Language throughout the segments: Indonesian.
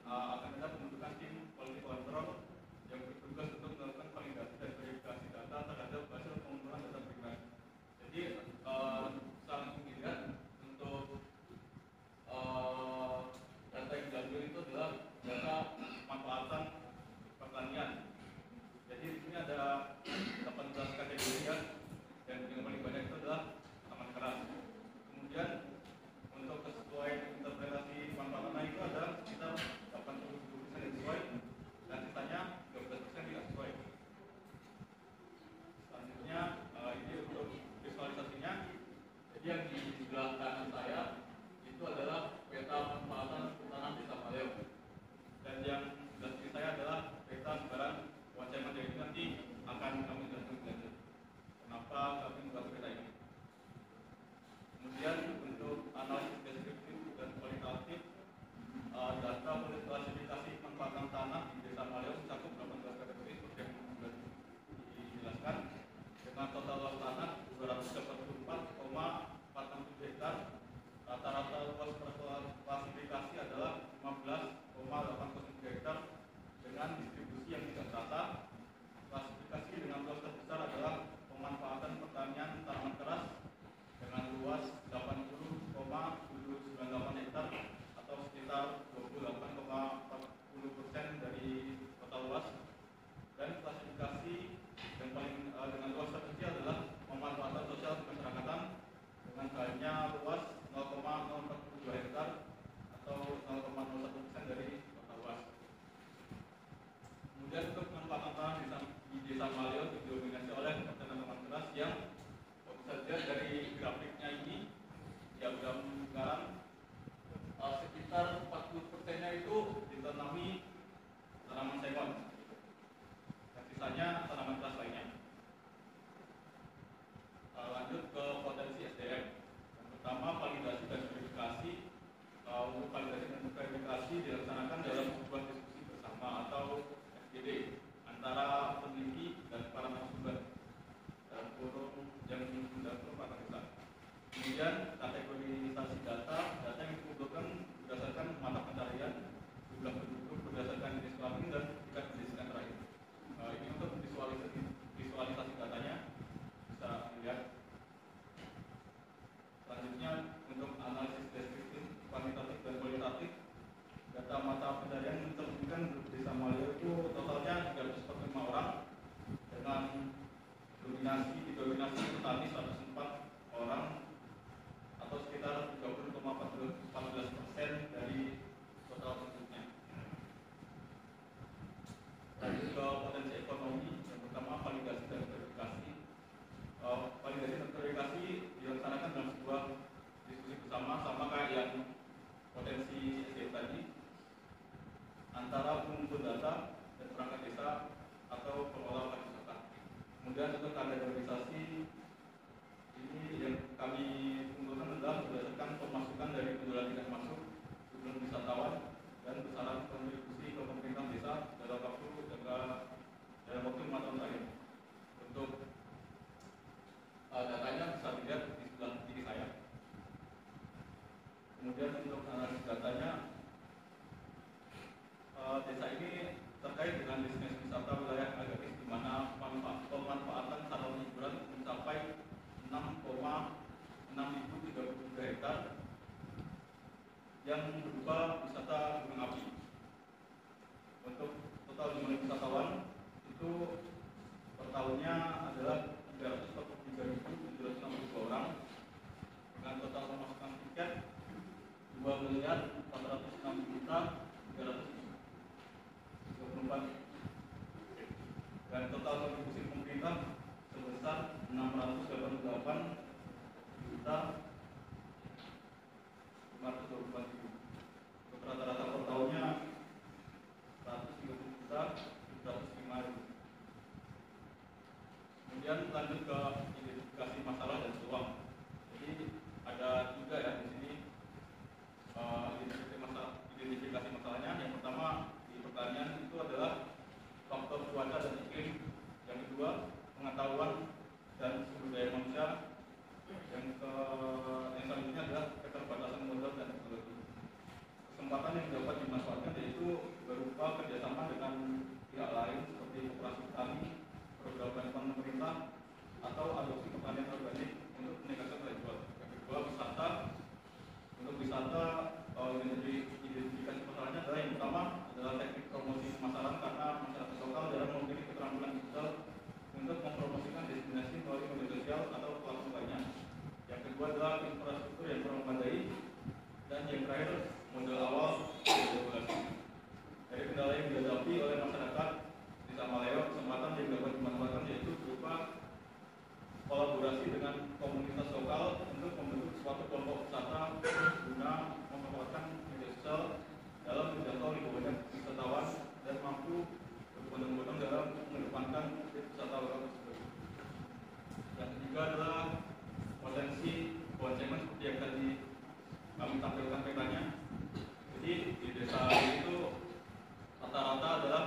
akan ada pembentukan tim quality control yang bertugas untuk melakukan validasi dan verifikasi data terhadap hasil pengumpulan data primer. Jadi secara langsung dilihat untuk data yang diambil itu adalah data manfaatan pertanian. Jadi di sini ada 18 kategori ya, dan yang paling banyak itu adalah tanaman keras. Kemudian untuk kesesuaian interpretasi manfaat tanah itu ada sekitar 87% yang sesuai dan sisanya 12% tidak sesuai. Selanjutnya ini untuk visualisasinya. Jadi yang di sebelah kanan saya itu adalah peta manfaatan tanah desa Maleo, dan yang sebelah kiri saya adalah peta sebaran Wancai Mandiri. Ini nanti akan kami jelaskan lanjut kenapa kami membuat peta ini. Kemudian untuk analisis deskriptif dan kualitatif, data klasifikasi manfaatan tanah di desa Maleo mencakup 18 kategori seperti yang sudah dijelaskan, dengan total luas tanah 284,47 hektar. Rata-rata luas klasifikasi adalah 15,80 hektar dengan distribusi yang tidak rata. Klasifikasi dengan luas terbesar adalah pemanfaatan pertanian tanaman keras dengan luas 80,798 hektar atau sekitar 28,40% dari total luas. Dan klasifikasi yang paling dengan luas terkecil adalah pemanfaatan sosial kemasyarakatan dengan hanya luas 0,042 hektar atau 0,01% dari total luas. Kemudian untuk manfaatan tanah di desa Maleo didominasi oleh tanaman keras yang saja dari grafiknya ini diagram sekarang sekitar 40%-nya itu ditanami tanaman sengon, dan sisanya tanaman keras lainnya. Lanjut ke potensi SDM. Yang pertama, validasi dan verifikasi. Untuk validasi dan verifikasi dilaksanakan dalam sebuah diskusi bersama atau FGD antara peneliti dan para narasumber dalam forum yang dalam forum akan besar. Kemudian kategorisasi data yang dikumpulkan berdasarkan mata pencarian, jumlah penduduk berdasarkan jenis kelamin dan tingkat pendidikan terakhir. Ini untuk visualisasi datanya bisa dilihat. Selanjutnya untuk analisis deskriptif, kuantitatif dan kualitatif, data mata pencarian mencerminkan desa Maleo itu totalnya 345 orang dengan didominasi petani 104 orang atau sekitar 30,14% dari total penduduknya. Lanjut ke potensi ekonomi. Yang pertama, validasi dan verifikasi. Validasi dan verifikasi dilaksanakan dalam sebuah diskusi bersama, sama kayak yang potensi SDM tadi, antara pengumpul data dan perangkat desa atau pengelola pariwisata. Kemudian untuk kategorisasi ini yang kami kumpulkan adalah berdasarkan pemasukan dari penjualan tidak masuk, jumlah wisatawan, dan besaran kontribusi ke pemerintah desa dalam waktu 5 tahun terakhir. Untuk datanya bisa dilihat di sebelah kiri saya. Kemudian untuk analisis datanya, desa ini terkait dengan destinasi wisata wilayah agraris di mana pemanfaatan sarana hiburan mencapai 6,6033 hektar yang berupa wisata gunung api. Untuk total jumlah wisatawan itu per tahunnya adalah 343.762 orang dengan total pemasukan tiket 2.406.334 dan total kontribusi pemerintah sebesar 688.524.000. Untuk rata-rata per tahunnya 130.705.000. Kemudian lanjut ke identifikasi masalah dan peluang. Jadi ada tiga ya di sini identifikasi masalahnya. Yang pertama di pertanian itu adalah faktor cuaca dan iklim. Yang kedua pengetahuan dan sumber daya manusia. Yang selanjutnya adalah keterbatasan modal dan teknologi. Kesempatan yang dapat dimanfaatkan yaitu berupa kerjasama dengan pihak lain seperti koperasi petani, program bantuan pemerintah, atau adopsi pertanian organik untuk meningkatkan nilai jual. Yang kedua, wisata. Untuk wisata, identifikasi masalahnya adalah yang pertama adalah teknik promosi pemasaran, karena masyarakat lokal jarang memiliki keterampilan digital untuk mempromosikan destinasi melalui media sosial atau platform lainnya. Yang kedua adalah infrastruktur yang kurang memadai, dan yang terakhir modal awal regulasi. Dari kendala yang dihadapi oleh masyarakat Desa Maleo, kesempatan yang dapat dimanfaatkan yaitu berupa kolaborasi dengan komunitas lokal untuk membentuk suatu kelompok wisata guna memanfaatkan media sosial dalam menjangkau lebih banyak wisatawan dan mampu berbondong-bondong dalam mengedepankan wisata lokal tersebut. Yang ketiga adalah potensi boncengan seperti yang tadi kami tampilkan petanya. Jadi di desa itu rata-rata adalah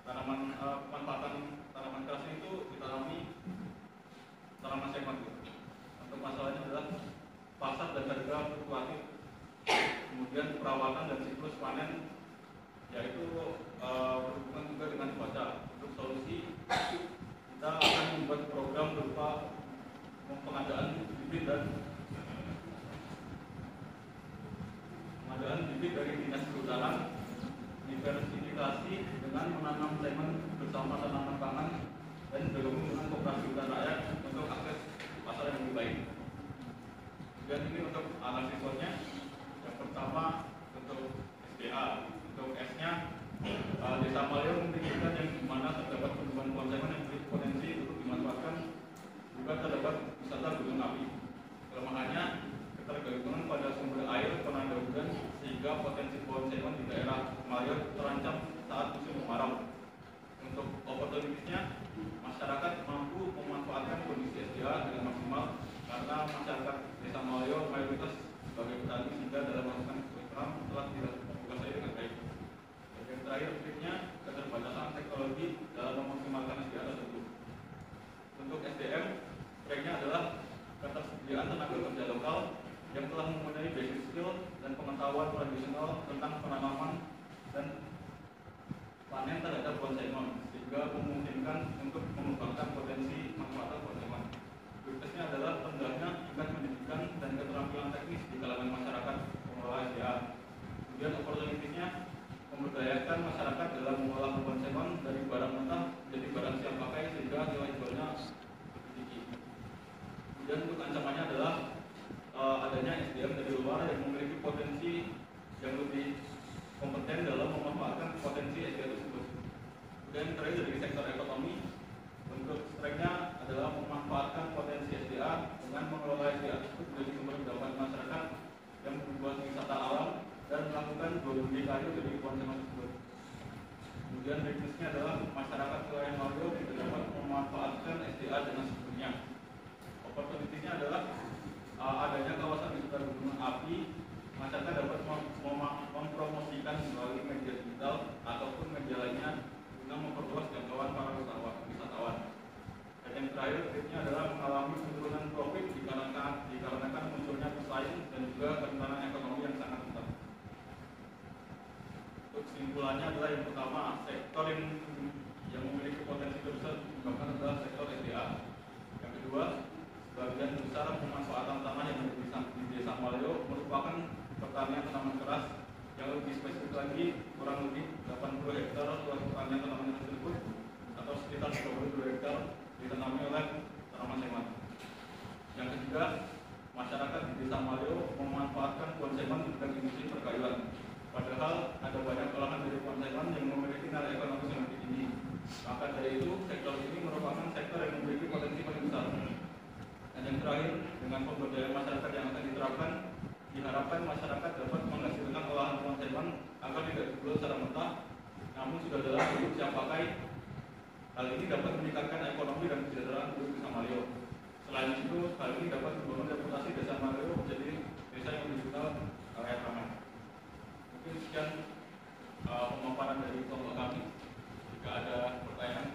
tanaman pemanfaatan tanaman keras itu ditanami tanaman semen. Untuk masalahnya adalah pasar dan harga fluktuatif, kemudian perawatan dan siklus panen, yaitu berhubungan juga dengan cuaca. Untuk solusi, kita akan membuat program berupa pengadaan bibit dari dinas kehutanan, diversifikasi dengan menanam semen bersama tanaman pangan, dan bergabung dengan koperasi hutan rakyat untuk akses pasar yang lebih baik. Dan ini untuk analisisnya, yang pertama untuk SDA, untuk S-nya Desa Maleo memikirkan yang dimana terdapat pertumbuhan pohon semen yang memiliki potensi untuk dimanfaatkan, juga terdapat wisata gunung api. Kelemahannya ketergantungan pada sumber air penanda hujan, sehingga potensi pohon semen di daerah Maleo terancam saat musim kemarau. Untuk opportunity-nya, masyarakat mampu memanfaatkan kondisi SDA dengan maksimal, karena masyarakat Desa Maleo mayoritas sebagai petani, sehingga dalam melakukan program telah dikuasai dengan baik. Dan yang terakhir, berikutnya keterbatasan teknologi dalam memaksimalkan SDA tersebut. Untuk SDM, tracknya adalah ketersediaan tenaga kerja lokal yang telah mempunyai basic skill dan pengetahuan tradisional tentang penanaman dan panen terhadap pohon semen, sehingga memungkinkan untuk mengembangkan potensi manfaat pohon semen. Prioritasnya adalah rendahnya tingkat pendidikan dan keterampilan teknis di kalangan masyarakat pengelola SDA. Kemudian opportunity-nya memberdayakan masyarakat dalam mengolah pohon semen dari barang mentah menjadi barang siap pakai, sehingga nilai jualnya lebih tinggi. Kemudian untuk ancamannya adalah adanya SDM dari luar yang memiliki potensi yang lebih kompeten dalam memanfaatkan potensi SDA tersebut. Kemudian terakhir dari sektor ekonomi, untuk strength-nya adalah memanfaatkan potensi SDA dengan mengelola SDA tersebut menjadi sumber pendapatan masyarakat yang membuat wisata alam dan melakukan jual beli kayu dari pohon semen tersebut. Kemudian berikutnya adalah masyarakat wilayah Maleo dapat memanfaatkan SDA dengan sempurna. Opportunity-nya adalah adanya kawasan wisata gunung api, masyarakat dapat mempromosikan melalui media digital ataupun media lainnya guna memperluas jangkauan para wisatawan. Dan yang terakhir, berikutnya adalah mengalami penurunan profit dikarenakan munculnya pesaing dan juga kerentanan ekonomi yang sangat rentan. Untuk kesimpulannya adalah yang pertama, sektor yang memiliki potensi terbesar dikembangkan adalah sektor SDA. Yang kedua, sebagian besar pemanfaatan tanah yang ada di Desa Maleo merupakan pertanian tanaman keras, yang lebih spesifik lagi kurang lebih 80 hektar luas pertanian tanaman tersebut, atau sekitar 22 hektar ditanami oleh tanaman semen. Yang ketiga, masyarakat di Desa Maleo memanfaatkan pohon semen di bidang industri perkayuan, padahal ada banyak olahan dari pohon semen yang memiliki nilai ekonomis yang lebih tinggi. Maka dari itu, sektor ini merupakan sektor yang memiliki potensi paling besar. Dan yang terakhir, dengan pemberdayaan masyarakat yang akan diterapkan, diharapkan masyarakat dapat menghasilkan olahan pohon semen agar tidak dijual secara mentah, namun sudah dalam bentuk siap pakai. Hal ini dapat meningkatkan ekonomi dan kesejahteraan penduduk Desa Maleo. Selain itu, hal ini dapat membangun reputasi Desa Maleo menjadi desa yang digital rakyat ramah. Mungkin sekian pemaparan dari kelompok kami. Jika ada pertanyaan.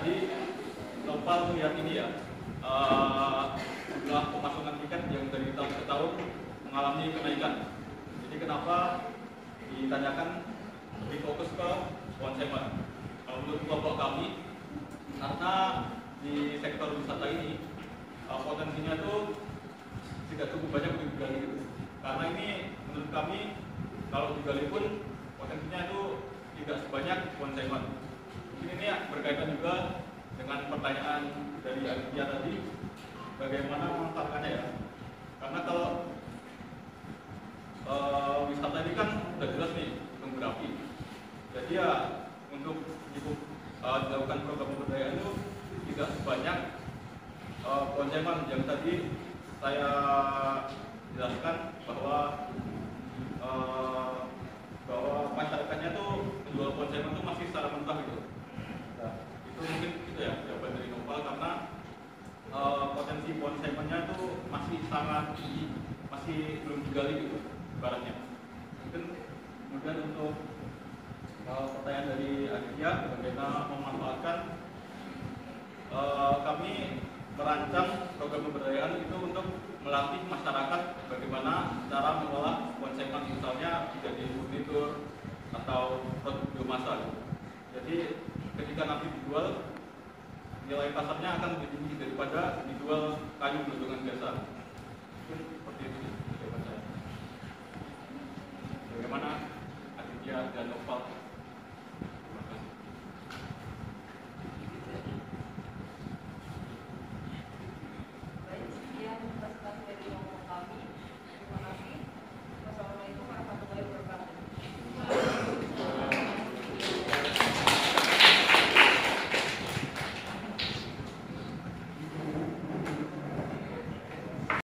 tadi Nopal melihat ini ya, jumlah pemasangan tiket yang dari tahun ke tahun mengalami kenaikan. Jadi kenapa ditanyakan lebih fokus ke konsumen? Kalau menurut kelompok kami, karena di sektor wisata ini potensinya tuh tidak cukup banyak untuk digali gitu. Karena ini menurut kami kalau digali pun potensinya itu tidak sebanyak konsumen. Mungkin ini ya, berkaitan juga dengan pertanyaan dari Aditya tadi, bagaimana memanfaatkannya ya? Karena kalau wisata ini kan sudah jelas nih geografi. Jadi ya untuk dilakukan program pemberdayaan itu tidak sebanyak konsumen yang tadi saya jelaskan bahwa masyarakatnya tuh menjual konsumen itu masih secara mentah gitu. Nah, itu mungkin itu ya jawaban dari Nopal, karena potensi konsumennya itu masih sangat tinggi, masih belum digali gitu ibaratnya. Mungkin kemudian untuk pertanyaan dari Aditya, bagaimana memanfaatkan, kami merancang program pemberdayaan itu untuk melatih masyarakat bagaimana cara mengolah konsumen, misalnya menjadi furnitur atau produk biomasa. Jadi ketika nanti dijual, nilai pasarnya akan lebih tinggi daripada dijual kayu dengan biasa. Mungkin seperti itu jawaban saya. Bagaimana Aditya dan Nopal?